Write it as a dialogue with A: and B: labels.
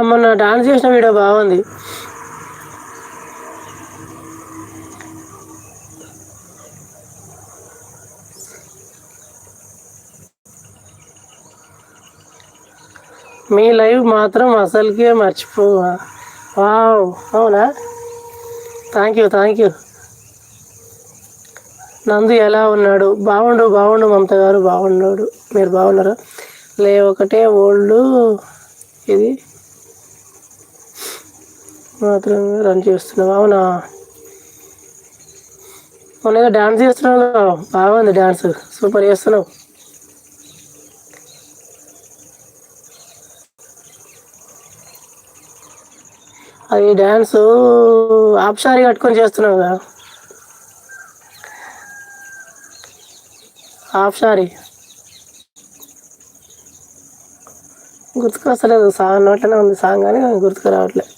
A: మొన్న డాన్స్ చేసిన వీడియో బాగుంది. మీ లైవ్ మాత్రం అసలుకే మర్చిపోవా. వావ్, అవునా? Thank you. నందు ఎలా ఉన్నాడు? బాగుండు మమత గారు, బాగున్నాడు. మీరు బాగున్నారా? ఒకటే ఓల్డ్ ఇది మాత్రమే రన్ చేస్తున్నావు. అవునా? మొన్న ఏదో డాన్స్ చేస్తున్నావు, బాగుంది డాన్స్, సూపర్ చేస్తున్నావు. అది డ్యాన్సు హాఫ్ సారీ కట్టుకొని చేస్తున్నావు కదా, హాఫ్ సారీ. గుర్తుకు వస్తలేదు, సాంగ్ నోట్లోనే ఉంది సాంగ్ కానీ గుర్తుకు రావట్లేదు.